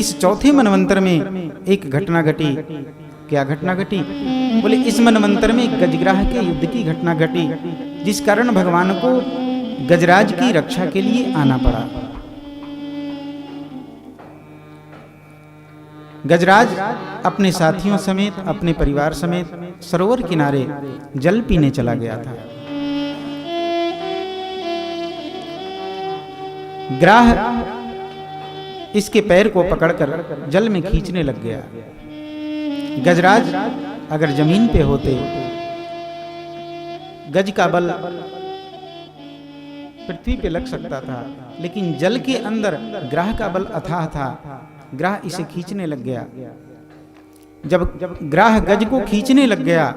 इस चौथे मनवंतर में एक घटना घटी। क्या घटना घटी? बोले इस मनवंतर में गजग्राह के युद्ध की घटना घटी, जिस कारण भगवान को गजराज की रक्षा के लिए आना पड़ा। गजराज अपने साथियों समेत, अपने परिवार समेत सरोवर किनारे जल पीने चला गया था। ग्राह इसके पैर को पकड़कर जल में खींचने लग गया। गजराज अगर जमीन पे होते, गज का बल पृथ्वी पे लग सकता था, लेकिन जल के अंदर ग्राह का बल अथाह था। ग्राह इसे खींचने लग गया। जब ग्राह गज को खींचने लग गया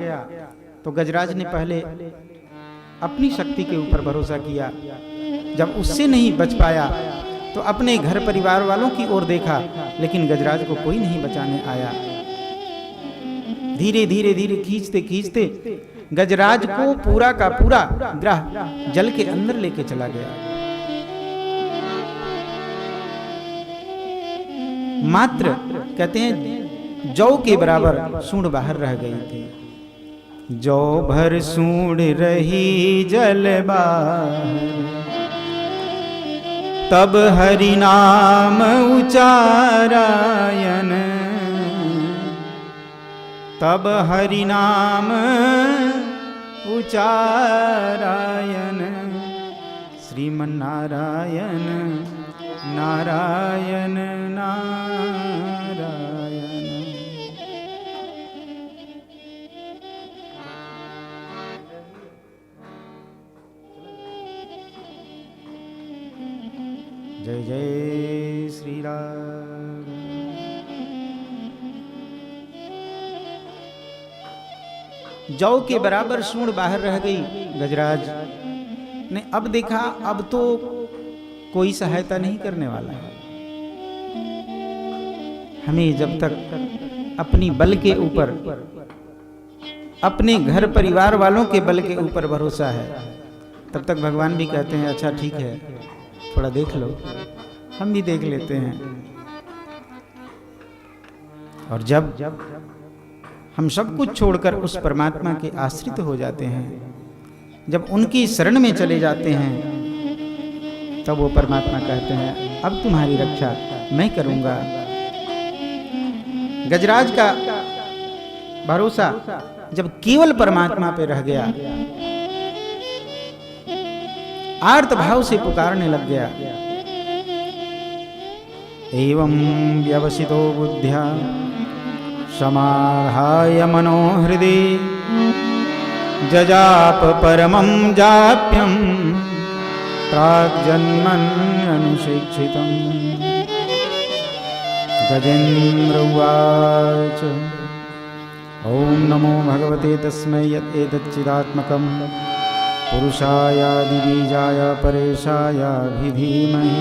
तो गजराज ने पहले अपनी शक्ति के ऊपर भरोसा किया। जब उससे नहीं बच पाया तो अपने घर परिवार वालों की ओर देखा, लेकिन गजराज को कोई नहीं बचाने आया। धीरे धीरे धीरे खींचते खींचते गजराज को पूरा का पूरा ग्राह जल के अंदर लेके चला गया। मात्र कहते हैं जौ के बराबर सूंड बाहर रह गई थी। जौ भर सूंड रही जल बाहर, तब हरि नाम उचारायन, तब हरि नाम उचारायन, श्रीमन्नारायण नारायण नारायण। जय जय श्री राम। जौ के बराबर सूंड बाहर रह गई। गजराज ने अब देखा, अब तो कोई सहायता नहीं करने वाला है। हमें जब तक अपनी बल के ऊपर, अपने घर परिवार वालों के बल के ऊपर भरोसा है, तब तक भगवान भी कहते हैं अच्छा ठीक है, थोड़ा देख लो, हम भी देख लेते हैं। और जब हम सब कुछ छोड़कर उस परमात्मा के आश्रित हो जाते हैं, जब उनकी शरण में चले जाते हैं, तब वो परमात्मा कहते हैं अब तुम्हारी रक्षा मैं करूंगा। गजराज का भरोसा जब केवल परमात्मा पे रह गया, आर्त भाव से पुकारने लग गया। एवं व्यवसितो बुद्ध्या समाधाय मनो हृदि, जजाप परमं जाप्यं प्राग्जन्मन्यनुशिक्षितं। गजेन्द्र उवाच ॐ नमो भगवते तस्मै यदेतच्चिदात्मकं पुरुषायादिबीजाय परेशायाभिधीमहि।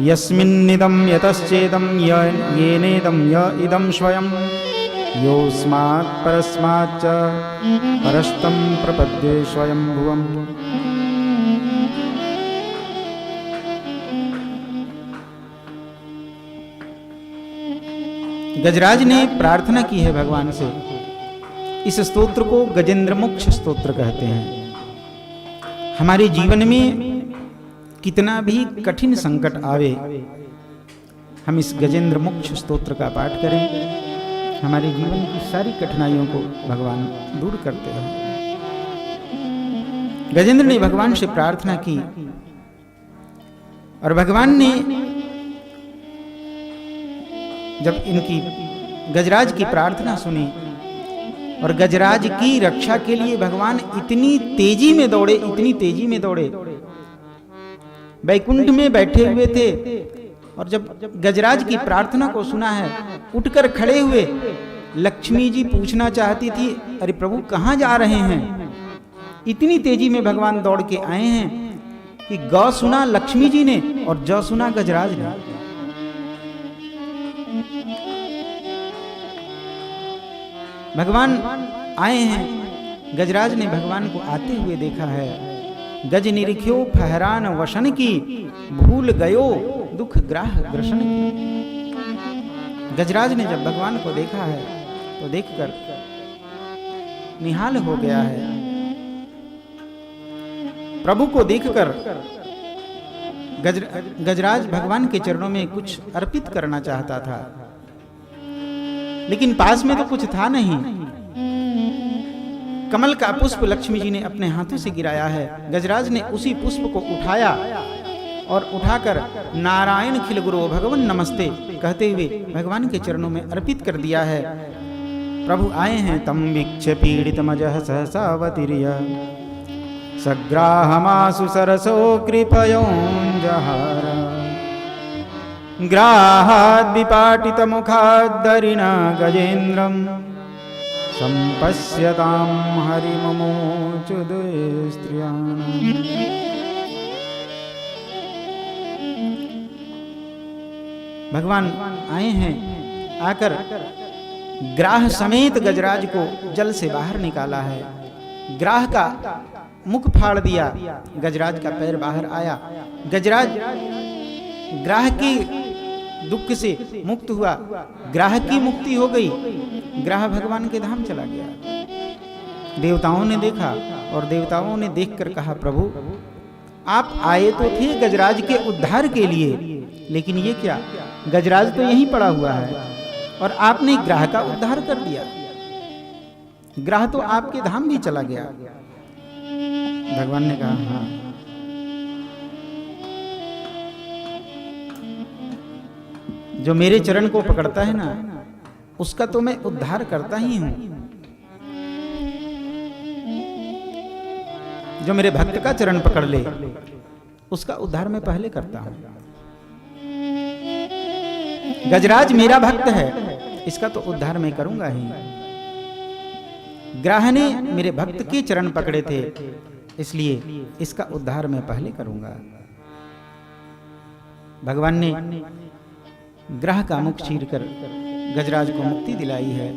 यस्मिन्निदं यतश्चेदं येनेदं य इदं स्वयं, योऽस्मात् परस्माच्च परस्तं प्रपद्ये स्वयंभुवम्। गजराज ने प्रार्थना की है भगवान से। इस स्तोत्र को गजेंद्र मोक्ष स्तोत्र कहते हैं। हमारे जीवन में कितना भी कठिन संकट आवे, हम इस गजेंद्र मोक्ष स्तोत्र का पाठ करें, हमारे जीवन की सारी कठिनाइयों को भगवान दूर करते हैं। गजेंद्र ने भगवान से प्रार्थना की और भगवान ने जब इनकी गजराज की प्रार्थना सुनी और गजराज की रक्षा के लिए भगवान इतनी तेजी में दौड़े, इतनी तेजी में दौड़े। वैकुंठ में बैठे हुए थे और जब गजराज की प्रार्थना को सुना है, उठकर खड़े हुए। लक्ष्मी जी पूछना चाहती थी अरे प्रभु कहाँ जा रहे हैं? इतनी तेजी में भगवान दौड़ के आए हैं कि गौ सुना लक्ष्मी जी ने और जौ सुना गजराज ने। भगवान आए हैं। गजराज ने भगवान को आते हुए देखा है। गज निरिख्यो फहरान वशन की, भूल गयो दुख ग्राह ग्रसन की। गजराज ने जब भगवान को देखा है तो देखकर निहाल हो गया है। प्रभु को देखकर गजराज भगवान के चरणों में कुछ अर्पित करना चाहता था, लेकिन पास में तो कुछ था नहीं। कमल का पुष्प लक्ष्मी जी ने अपने हाथों से गिराया है। गजराज ने उसी पुष्प को उठाया और उठाकर नारायण खिल गुरु भगवान नमस्ते कहते हुए भगवान के चरणों में अर्पित कर दिया है। प्रभु आए हैं। तम वीक्ष पीड़ित मजः सहसावतीर्य सग्राहमासु सरसो कृपयोऽञ्जहार ग्राहाद् विपाटित मुखाद्दरिणा गजेन्द्रम् संपश्यतां हरिममोचुदुस्त्रियाम्। भगवान आए हैं, आकर ग्राह समेत गजराज को जल से बाहर निकाला है। ग्राह का मुख फाड़ दिया, गजराज का पैर बाहर आया। गजराज ग्राह की दुख से मुक्त हुआ, ग्राह की मुक्ति हो गई, ग्राह भगवान के धाम चला गया। देवताओं ने देखा और देवताओं ने देखकर कहा, प्रभु आप आए तो थे गजराज के उद्धार के लिए, लेकिन ये क्या, गजराज तो यहीं पड़ा हुआ है और आपने ग्राह का उद्धार कर दिया। ग्राह तो आपके धाम भी चला गया। भगवान ने कहा, हाँ, जो मेरे चरण को पकड़ता है ना, उसका तो मैं उद्धार करता ही हूं। जो मेरे भक्त का चरण पकड़ ले, उसका उद्धार मैं पहले करता हूं। गजराज मेरा भक्त है, इसका तो उद्धार मैं करूंगा ही। ग्राह ने मेरे भक्त के चरण पकड़े थे, इसलिए इसका उद्धार मैं पहले करूंगा। भगवान ने ग्राह का मुख चीरकर गजराज को मुक्ति दिलाई है।